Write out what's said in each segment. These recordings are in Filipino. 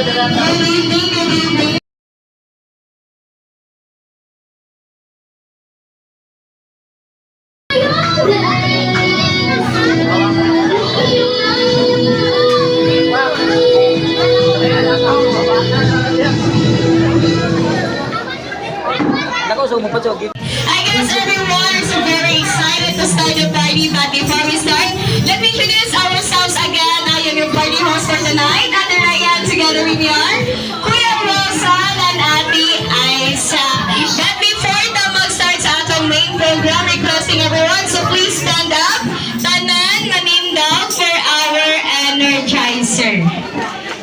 evening. I guess everyone is very excited to start the party, but before we start, let me introduce ourselves again. I am your party host for tonight. At the right hand, together with me are Kuya Rosan and Ate Aisha. But before the mag-start sa atong main program, requesting everyone, so please stand up. Tanan, manindog for our energizer.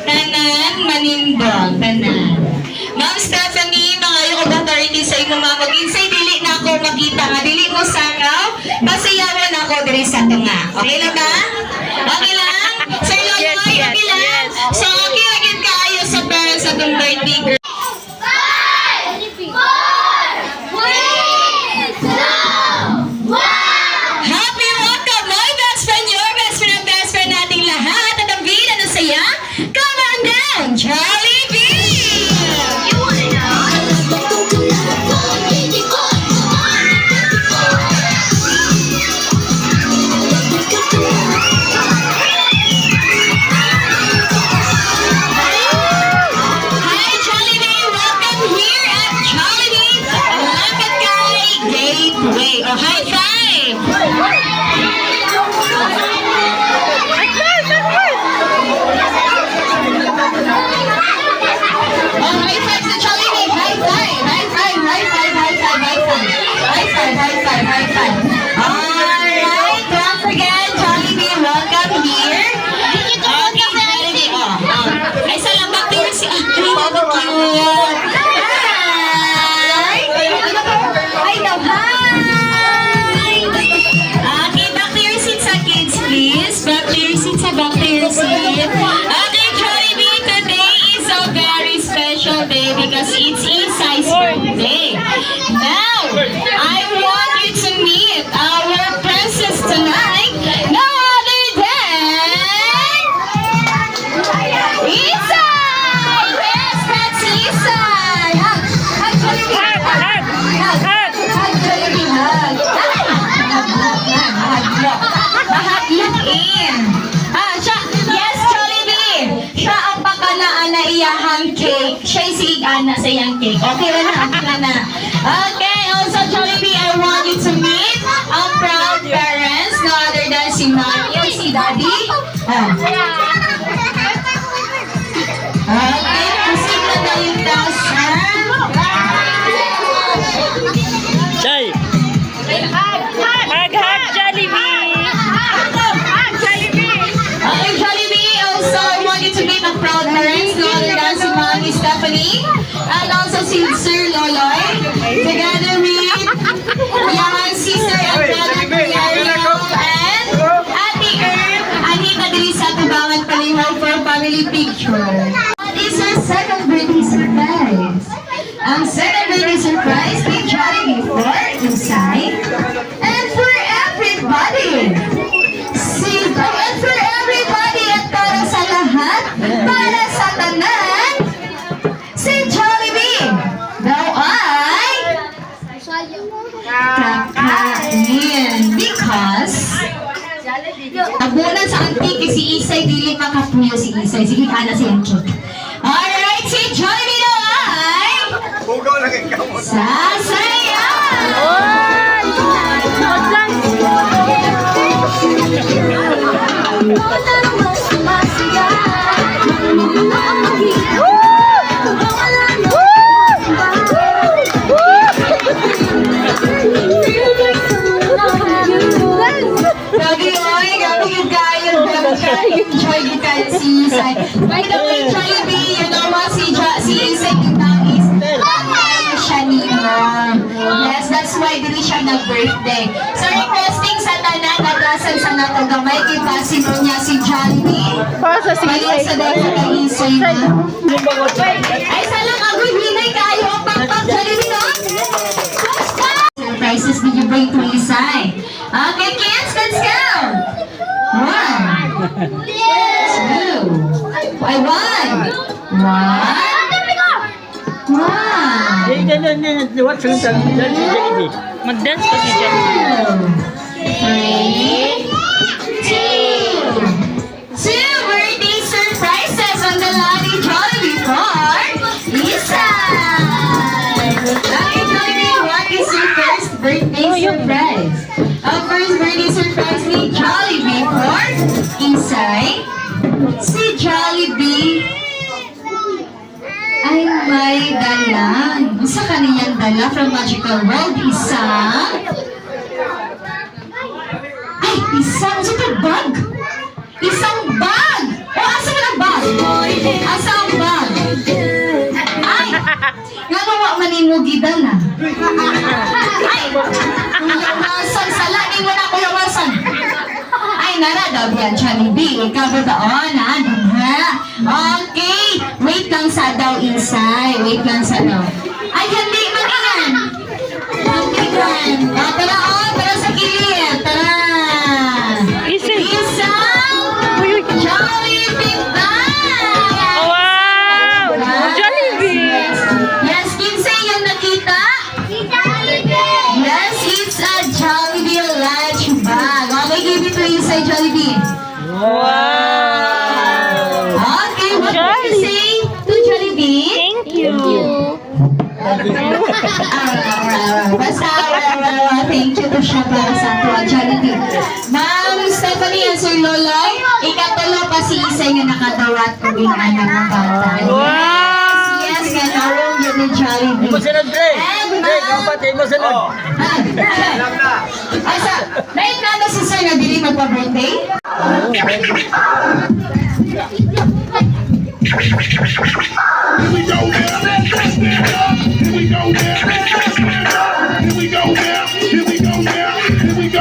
Tanan, manindog. Tanan. Ma'am Stephanie, mga yung authority sa imo mga mag-insay, dili na ako makita nga, dili mo sangaw, pasayawan ako diri sa tunga. Okay lang ba? Okay lang? Sir Loyoy, okay lang? So, okay agad kaayo sa parents sa itong birthday girl. 5, 4, 3, 2, 1. Happy welcome, my best friend, your best friend, ang best friend nating lahat. At ang bida na saya, come on down, Charlie B! Wait, oh, high five! Oh, high five sa Jollibee! High five! High five! High five! High five! High five! High five! High five! High five! Alright, don't forget, Jollibee, welcome here. Okay, Jollibee, ay salamat din si Ikri, cute. Hi! Hi daw, hi! Back to your seat. Okay, Jollibee, today is a very special day because it's Isay's birthday. Now, I want you to meet our princess tonight, no other than Isay! Yes, that's Isay! Hug, Jollibee! Hug! Hug, Jollibee! Hug! Mahaglag in! Na iyahang cake. Siya si Ana sa iyang cake. Okay na na. Okay, also Jollibee, I want you to meet our proud parents, no other than si Mommy or si Daddy. Okay, proceed na tayo taas. Chay! Hag Jollibee! Okay, Jollibee, also I want you to meet our proud parents, no other than si Mommy Stephanie, and also si Sir Loloy, together with yung sister and brother Guillermo, and Ate Herb, Anita diri sa Tubangan Palihaw for family picture. What is our second birthday surprise? Ang second birthday surprise ni Jollibee for Isay and for everybody. And for everybody at para sa lahat, para sa tanan, si Jollibee daw ay kakain because abunan sa antiki si Isay, dili makapuyo si Isay. Sige, ana siyang cake. Alright, si Jollibee daw ay sasayaw! Enjoy the kind si Isay. By the way, Jollibee, you know what? Si Isay kitang is siya ni Yes, that's why dili siya nag-birthday. So requesting sa tanan, naglasan sa natagamay, ipasin mo niya si Jollibee. Pasa si Isay. Sa dahil sa Isay na. Ay, salang agoy, hinay kayo. Pang Jollibee, no? Surprises did you bring to Isay? Okay, kids, let's go! 1, 2, 1. One. What's the Jollibee? Mag-dance pa si Jollibee. 2 birthday surprises on the Lani Jollibee for Lisa. Lani Jollibee, what is your first birthday surprise? Ang first birthday surprise ni Jollibee for Isay. Si Jollibee ay may dala. Isa kaniyang dala from Magical World. Isang bag. Isang bag. O, asa mo ng bag? Asa ang bag? Ay, nga nawa manimugi dala. Ay, Kuya Wilson, salamin mo na, Kuya Wilson. Ay, naradaw yan, Jollibee. Ikaw ba doon, ha? Okay. Wait lang sa daw, Isay. Wait lang sa daw. Ay, hindi, mag-ingan. Mag-ingan. Tara sa kilid. Tara. Isay. Isang Jollibee bag. Wow! Jollibee! Yes, Kinsey, yung nakita? Yes, it's a Jollibee lunch bag. Okay, give it to Isay, Jollibee. Wow! Okay, what do you say to Jollibee? Thank you. Basta, thank you to siya para sa ato, Jollibee. Ma'am Stephanie and Sir Loloy, ikatulo pa si Isay nga nakadawat ko anak ng bata. Yes, ganarong yun ni Jollibee. Sunod, Dre. And Dre, kapatid mo sunod. Asa, dahil na si Sir na dili magpa-birthday? Here we go now. Here we go now. Here we go now. Here we go now. Here we go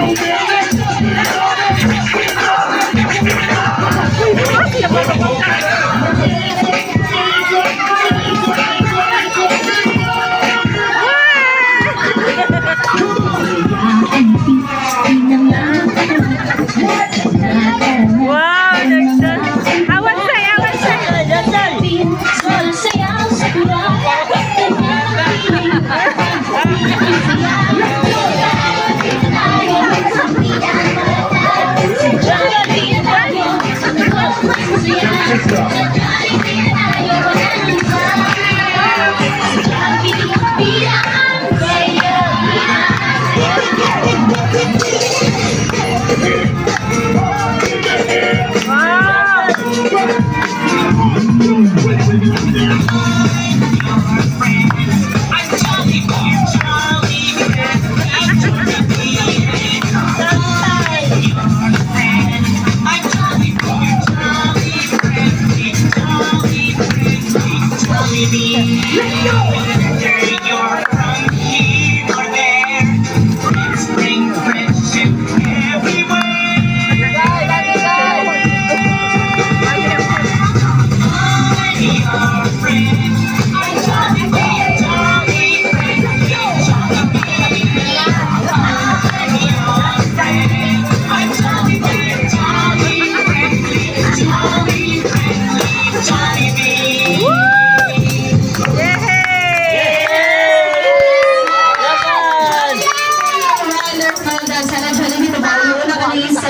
Wow! Nagdance. Awan say!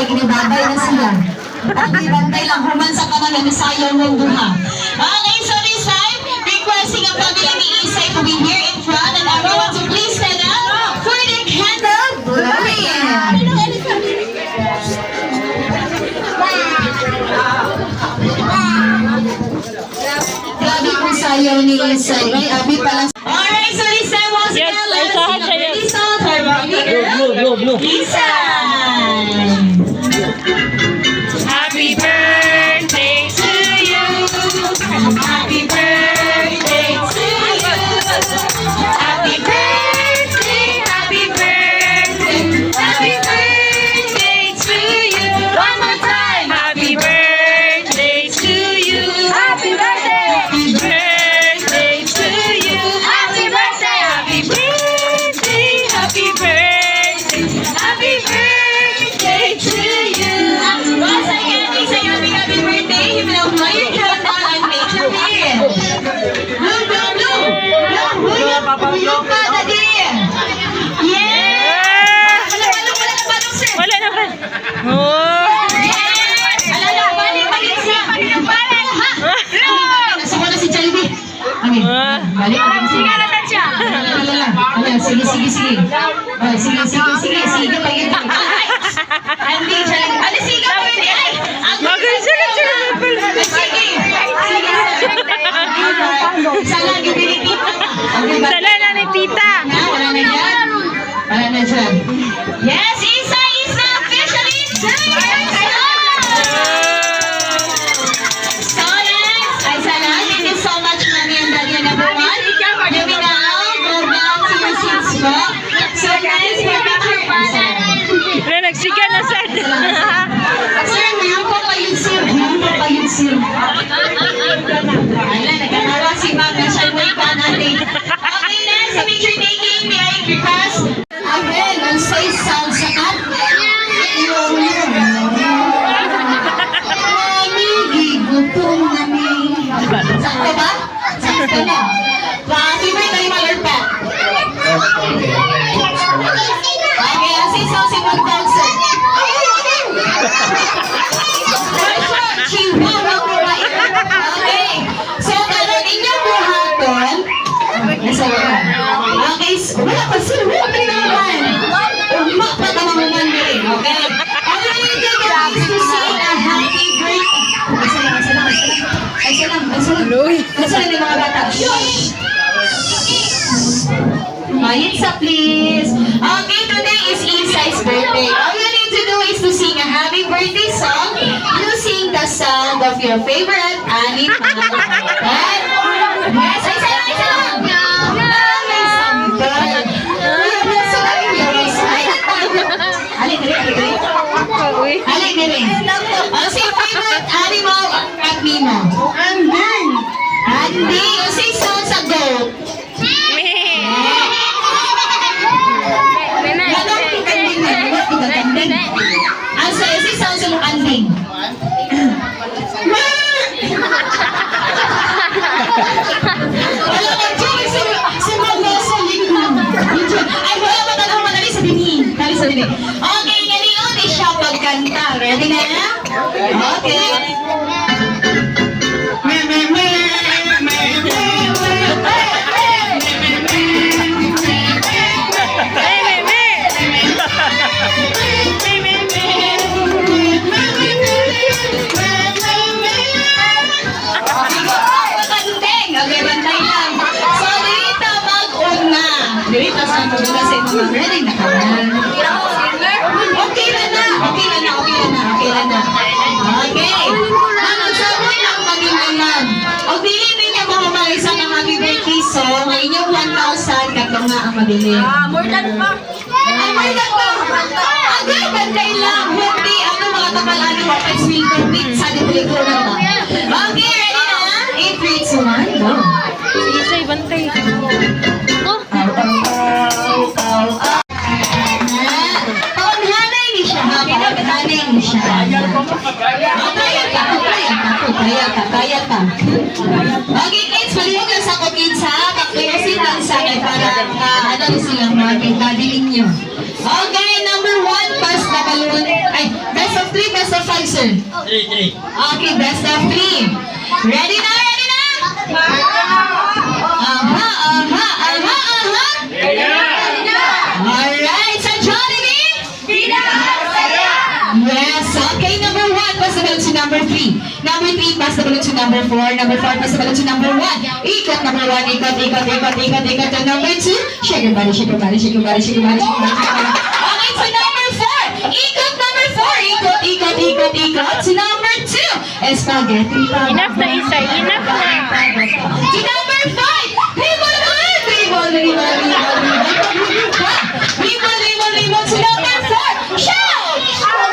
Ginibabay na sila. Bantay lang, humansa ka na lang, sayaw ng duha. Okay, so this time, requesting ang family ni Isay to be here in front and everyone to please stand up for the candle blowing. Grabe po sayaw ni Isay. Abi pala. Alright, so this time once Yes, again, let us isahan sing a siya yan. pretty song to our baby girl, Blue. Isay. Happy birthday to you. Happy birthday to you. Happy birthday, happy birthday, happy birthday to you. One more time. Happy birthday to you. Happy birthday to you. Happy birthday, happy birthday, happy birthday, happy birthday to you. Lupa, Daddy! Yes! Wala na balong, sir! Wala na ba? Oh! Yes! Alala, balik siya! Nasa na si Chalby. Okay, balik. Sige na siya. Sige. Sige, pagin. Andy, Chalby. Ali, sige pa rin. Ay! Magaling siya. Sige. Sala, gibinipit. Sala na ni tita. Wala na dyan. Yes, Isa officially done! So nice. Ay, Sala, thank you so much, Mommy and Daddy, number one. Maybe now, go down to your seats po. So guys, for picture. Wala, nagsiga na sa Sir, meron pa pa yun, sir. Wala, nagkatawa si Ma'am. Siya mo iba natin. Okay, next, sa picture taking, may I request? Again, ang say sound sa kat. Gigutom namin. Sakto ba? Sakto na. Favorite tayo malurpa. Okay, ang say sound si Ma'am Thompson. Chihuahua ko ba? Okay. So, karon inyong buhaton. Okay, wala pa sila. Wala pa naman. Umak pa naman naman din. Okay? All you need to do is to sing a happy birthday. Ay, salam. Yung mga bata. Mayitsa, please. Okay, today is Isai's birthday. All you need to do is to sing a happy birthday song using the sound of your favorite animal. Okay? Yes, ay salam. Alay dire. Ano si favorite animal at Nemo? Andy. Yung say sound sa goat. Ang say sound sa anding. Wala kang choice. Sumama sa likod. Ay, wala ba talagang madali sa dini? Okay, ngayon is siya pagkanta. Ready na? Okay. Okay, bantay lang. So, dito mag-una. Dito sa mga sa mga ready na ka. Okay na. Okay. Ang sabi ng Panginoon. O dili ninyo mamamay sa mga happy birthday song. Ang inyong 1,000 katong nga ang mabili. More than pa. Agay, bantay lang. Hindi, ano mga kapalaan ng Wapas will compete sa dito na ba? Okay, ready na? 8, 3, 2, 1, go. Isay, bantay. Oh. Panghanay ni siya, ha? Panghanay ni siya. Kaya ka. Okay, kids, maliwag lang sa ako, kids, ha? Kakliyasin lang sa akin para ano silang makita din ninyo. Okay, number 1, pass the balloon. Ay, best of 3, best of 5, sir. 3. Okay, best of 3. Ready na? Alright, sa Jollibee? Yes, okay, number 1, pass the balloon to number 3. Number 3, pass the balloon to number 4. Number 4, pass the balloon to number 1. Ikot, number 1, ikot. To number 2, shake your body. Okay, to number 4. Ikot, number 4. Ikot. To number 2, spaghetti. Enough na, Isay. Enough na. To number 5, ribbon. To number 4, shout. Shout.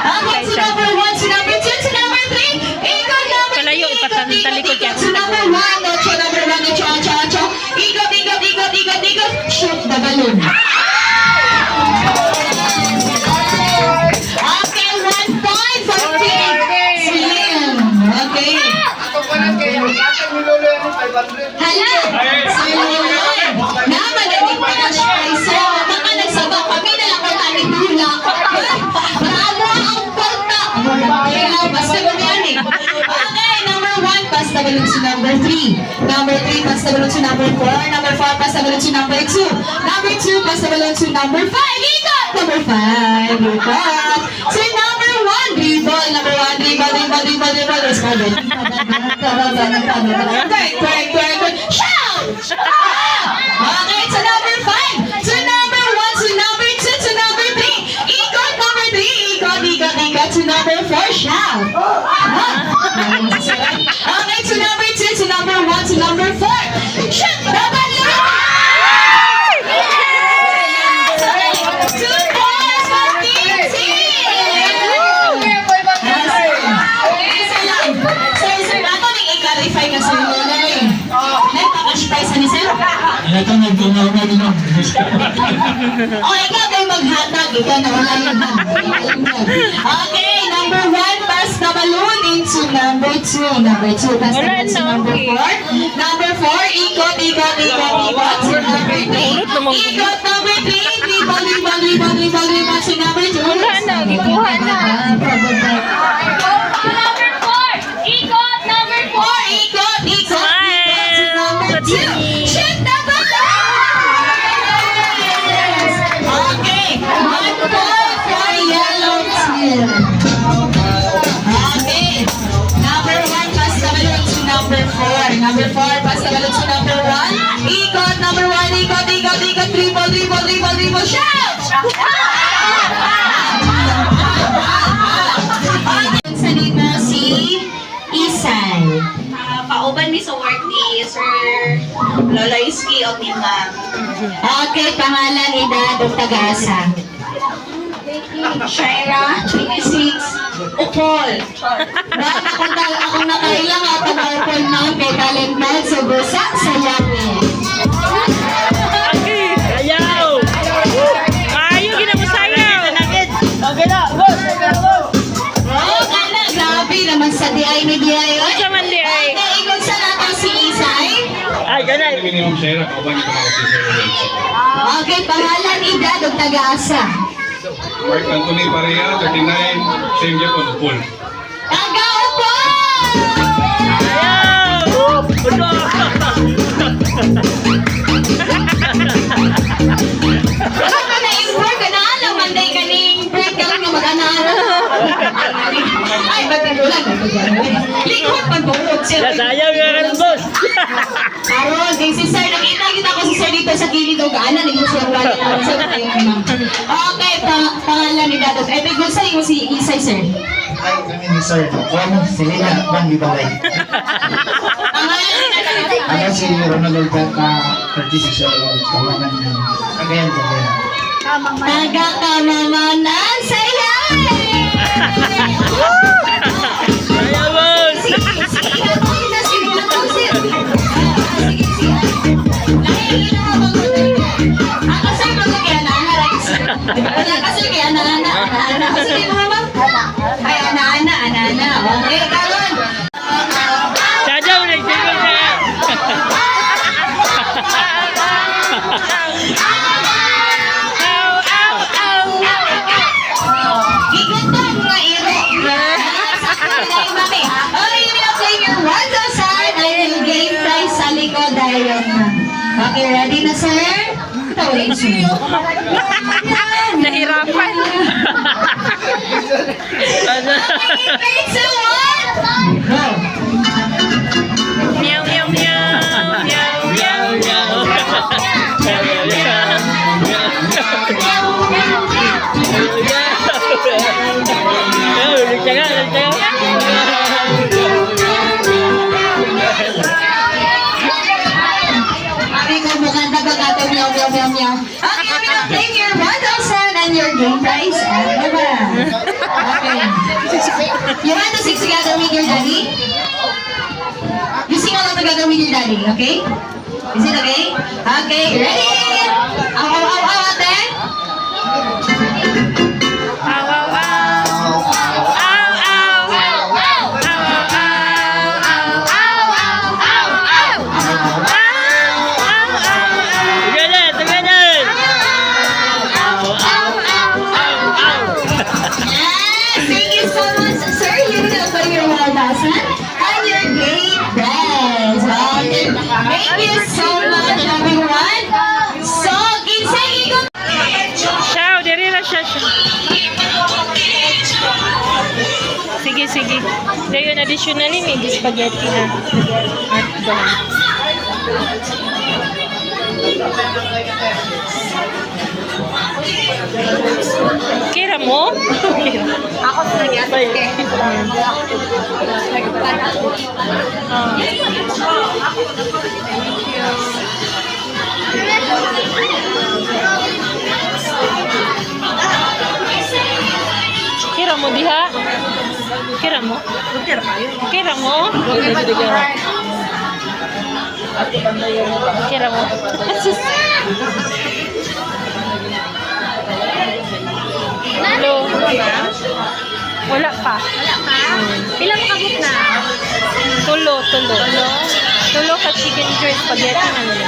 Okay, to number 1, to number 2, to number 3, ikot, number 3. Palayo, ipatalikod yan. To number 1, ocho. Ikot. Shoot the balloon. Okay, 1 point for Team pass the balloon to number 3. Number 3, pass the balloon to number 4. Number 4, pass the balloon to number 2. Number 2, pass the balloon to number 5. Ikot! Number 5, ikot. To number 1, dribble. Number 1, dribble. Let's go. Correct. Shout! Okay, to number 5. To number 1, to number 2, to number 3. Ikot, number 3. Ikot. To number 4, shout. Okay, to number 2, to number 1, to number 4. Shoot the balloon! Two boys, 15 Sir, ako nang i-clarify ka sa mga na eh. Nagpa-cash prize ni Sir. Ito nagtunaw na din ako. O, ikaw kayo maghatag. Ikaw na wala yung hatag. Okay, number 1, pass the balloon into number 2. Number 2, pass the balloon to number 4. Number 4, ikot. To number 3. Ikot, number 3. Dribble. To number 2. Wala na, gikuha na. Number 4. Ikot. Number 4. Ikot. To Smile. number 2. Shoot the balloon! Okay, 1 point for yellow team. Okay, number 1, pass the balloon to number 4. Number 4, pass the balloon to number 1. Ikot, number 1, ikot. Dribble, shout! Sa dito si Isay. Pauban ni sa work ni Sir Lola Iski o ni Ma'am. Okay, pangalan, edad, o tagasa. Shaira, 26, Upol. Ma'am, akong nakailang at pag-open na kay talent na sa busa sa yamin. Ayaw! Ayaw, ginamusayaw! Okay na, go! Oh, kana, grabe naman sa DI ni DI. Ano sa man di ay? Okay, ikot sa nato si Isay. Ay, ganay! Minimum share ako ba nito mga officer? Okay, pangalan, edad, o tagasa. Mark Anthony Pareha, 39, same Japan, full. Taga-upon! Ayaw! Ano? Ano ka na-import ka na? Alam, manday ka ning break ka lang na mag-anara. Ay, ba't ito lang? Likod, pag-bukod siya. Sayaw nga ka ng boss! Aron, kay si Sir, nakita ko si Sir dito sa gilid o gaanan, naging siya wala na sa tayo naman. Okay, pangalan ni Dato. Eh, bigod sa iyo si Isay, Sir. Ay, kami ni Sir. Juan Selena Juan Libalay. Pangalan ni Dato. Ako si Ronald Alberta, 36 years old. Kawanan ng Cagayan. Taga-kamamanan sa Sayaw, boss! Okay, karon. Sayaw, nagtigil siya! Gigutong nga iro. Okay, you will play your one side and game prize sa likod dahil okay, ready na, sir? Tawin, sir. Nahirapan! Ano? 3, 2, 1, go! Meow, meow, meow! Meow, meow, meow! Meow, meow, Sabi ko, mukhang nagagato, meow, meow, meow, meow. Okay, you will play your 1,000 and your game prize. Ano ba? Okay. You want to sing together with your daddy? You sing along together with your daddy, okay? Is it okay? Okay, ready? Aw, aw, aw, aw, ate? Ow, ow, ow! Ow, ow! Together, together! Yes, thank you so much, sir. You will play your 1,000 and your game prize. Sige. Dayon additionally may spaghetti na. At doon. Kira mo? Ako talaga. Kira mo diha? Kira mo? Kira mo? Kira mo? Hello? Wala pa. Ilang kabuk na? Tulo. Tulo ka chicken curry spaghetti na nila.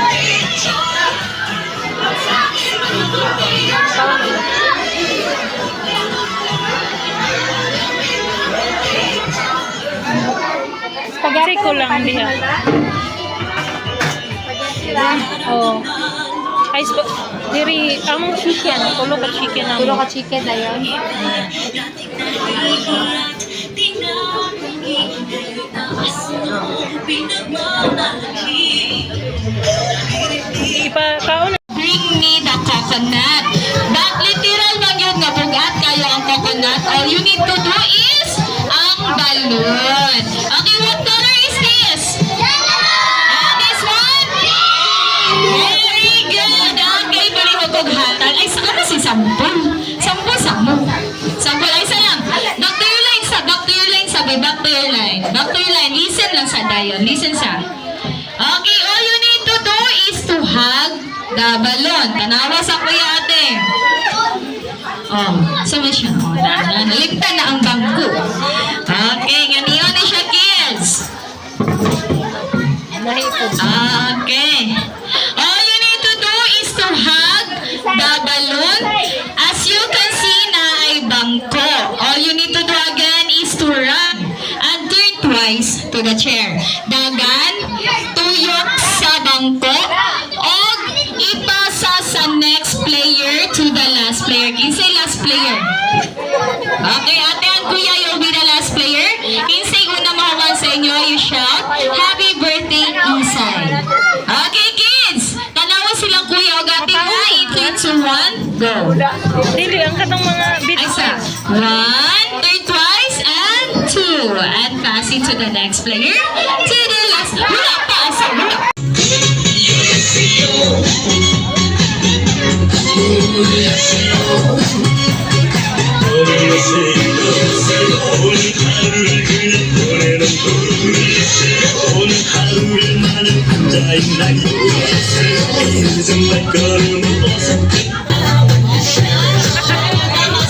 Spaghetti ko lang diha. Oh. Ay, diri, among chicken. Tulo ka chicken na. Tulo ka chicken na yun. Ipakaon na. Bring me the coconut. But literal lang yun nga bugat kayo ang coconut. All you need to do is ang balloon. Okay, what color is this? This one? Very good. Okay, palihog og hatan. Ay, saka na si Sampol. Sampol, ay isa lang. Back to your line, sabi. Back to your line. Listen lang sa dayon. Listen sa. Okay, all you need to do is to hug the balloon. Tanawa sa kuya ate. Oh, sama siya. Oh, naligtan na ang bangko. Okay, ganiyon ni siya, kids. Okay. All you need to do is to hug the balloon. As you can see na ay bangko. All you need to do again is to run and turn twice to the chair. Dagan, tuyok sa bangko, o ipasa sa next player to the last player. Kinsay last player? Okay, ate and kuya, you'll be the last player. Kinsay una mahawan sa inyo, you shout, Happy birthday, Isay. Okay, kids, tanawa silang kuya, o gating na, 3, 2, 1, go. Dili, ang katong mga Ay, sa bits. 1, turn twice, and 2. And pass it to the next player. To the last. Wala pa, asa, wala.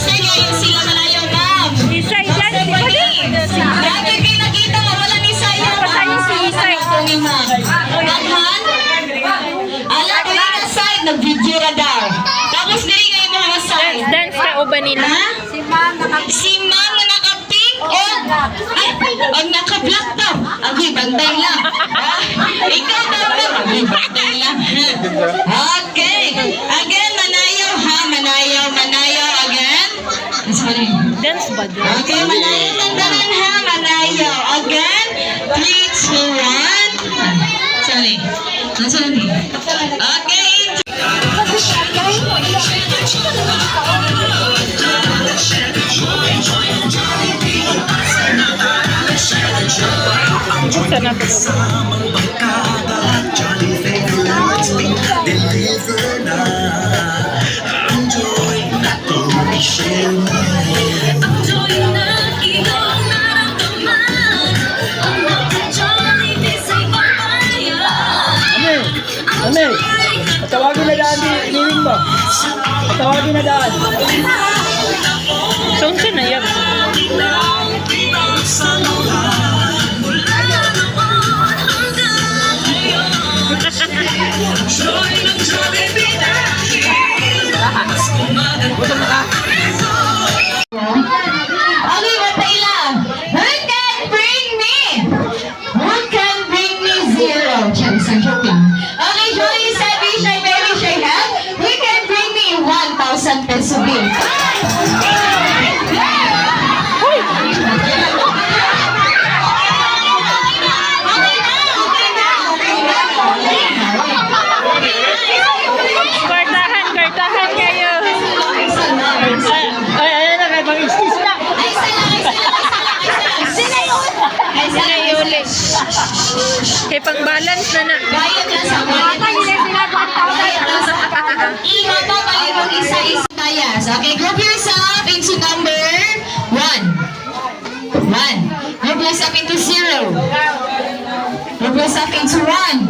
Sige, yung sila malayo, ma'am. Isay dyan, si Lagi kayo nakita, wala ni Sayo. Patay si Isay. Ito ni ma'am. Maghan? Alam ko yung side, nag-video na daw. Tapos dili kayo mga side. Dance ka o ba nila? Ha? Si ma'am na naka-pink o ang naka-black daw. Agoy, bantay lang. Ah, ikaw daw ba? Agoy, bantay lang. Okay. Again, manayaw ha. Manayaw again. Sorry. Dance ba dyan? Okay, manayaw tandaran ha. Manayaw. Again. 3, 2, 1. Sorry. Sorry. Okay. Buksan na ito. Ame, patawagin na daan ni Liwing mo. Patawagin na daan. Saan ka na yan? Okay, batay lang. Who can bring me? Who can bring me 0? Tiyan, isang joke lang. Okay, Joey, Sabi, Shy, Baby, Shy, Help. Who can bring me 1,000 peso bill? pang-balance na na. Bayad na sa bayad na sa Iba pa yung isa-isa bias. Okay, group yourself into number 1. 1. Group yourself into 0. Group yourself into 1.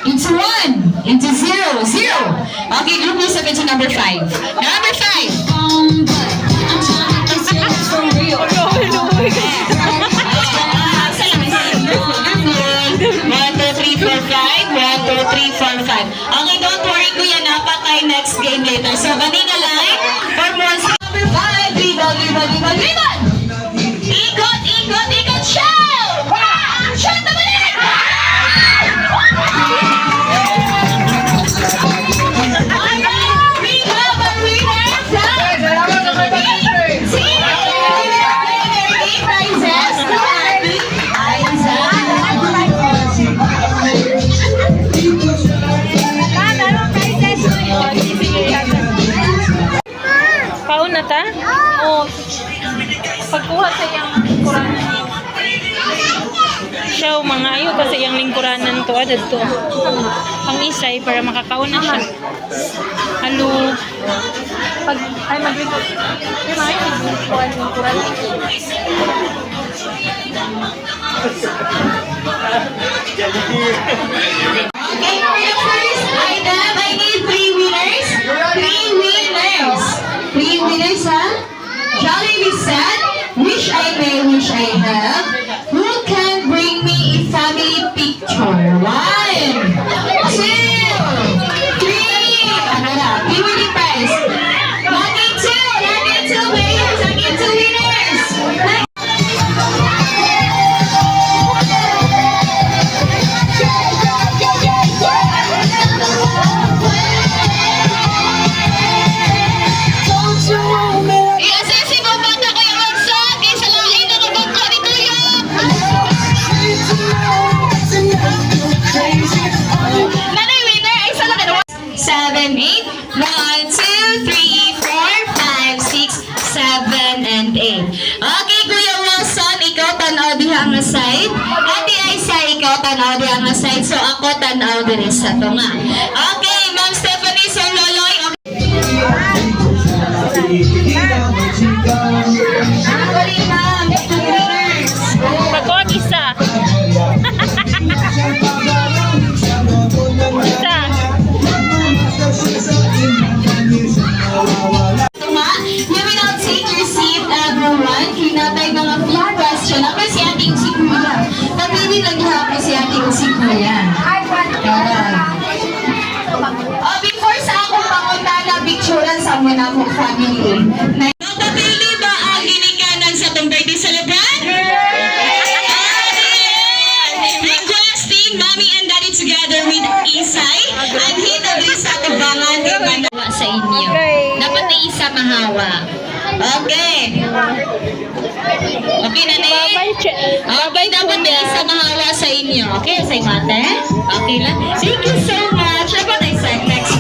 Into 1. Into 0. 0. Okay, group yourself into number 5. Number 5. Okay, don't worry kuya, napatay next game later. So, kanina lang, for more number 5, ribbon. Ikot, shout! Shout naman eh! We have a winner prizes to Abby, Pauna ta? Oo. Pagkuha sa iyang lingkuranan. Siya, mga ayo kasi iyang lingkuranan to. Adad to. Ang isay para makakauna siya. Halo. Pag, ay mag-record. Di ba? Ay mag-record lingkuranan. Okay, for the first item, I need 3 winners. 3 winners, ha? Jollibee said, wish I may, wish I have. Who can bring me a family picture? 1, 2, 3. Ano na? Give me the prize. Lucky 2 players. Lucky 2 winners. I-assess mo ba na kayo magsag? Isa lain na nabagka ni Kuya. Nanay winner, ay isa lang. 7, 8. 1, 2, 3, 4, 5, 6, 7, and 8. Okay, Kuya Wilson, ikaw tanaw diha nga side. Ate Aisa, ikaw tanaw diha nga side. So ako tanaw din sa to nga. Okay, Ma'am Stephanie Sololoy. Okay, ma'am. Pagkuha isa. Isa. Tuma, you will now take your seat, everyone. Kinatay mga few question. Ako si ating si Kuya. Pagpili lang hapon si ating si Kuya. Before sa akong pangutana, picturean sa muna akong family. Napapili ba ang ginikanan sa itong birthday celebrant? Requesting Mommy and Daddy together with Isay and hinabli sa tubangan kay Manawa sa inyo. Dapat na isa mahawa. Okay. Okay na na Okay, dapat na isa mahawa sa inyo. Okay, say mate? Okay lang. Thank you so much. Dapat na isa next.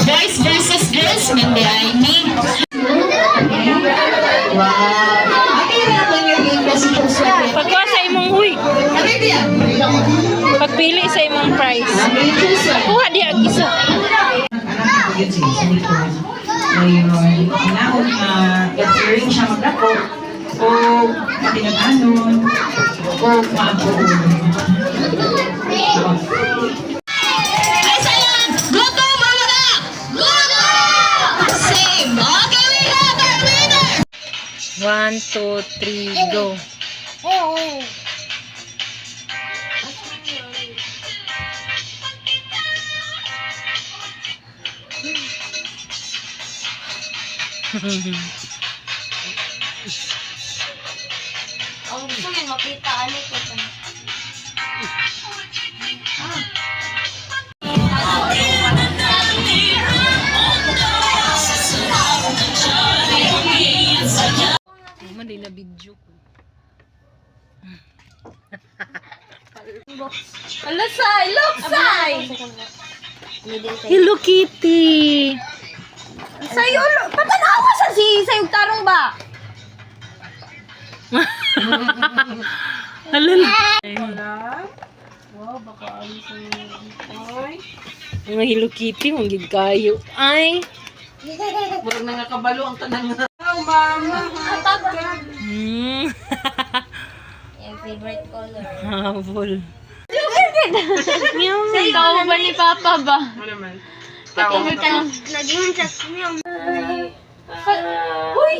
Boys versus girls, Mende Aimee. Wow. Okay na lang yung game kasi choose Pagkuha sa imong huy. Pagpili sa imong prize. Kuha di ang isa. Ngayon, inaon nga gathering siya magdako o matinag-anon o maabuon. Ay, sayang! Gutom! Mawala! Gutom! Same! Okay, we have our winner! 1, 2, 3, go. Ang gusto yun, makita ano ko. Mali na video ko. Ala, Sai! Look, Sai! Hello Kitty. Sa'yo, patanawa sa sa'yo tarong ba? Halala. Wow, baka ayos ang... Mga Hello Kitty, manggig kayo. Ay. Murag nangakabalo ang tanan nga. Hmm. Yung favorite color. Habol. Ikaw ba ni Papa ba? Ano naman? Naging chat niya. Uy!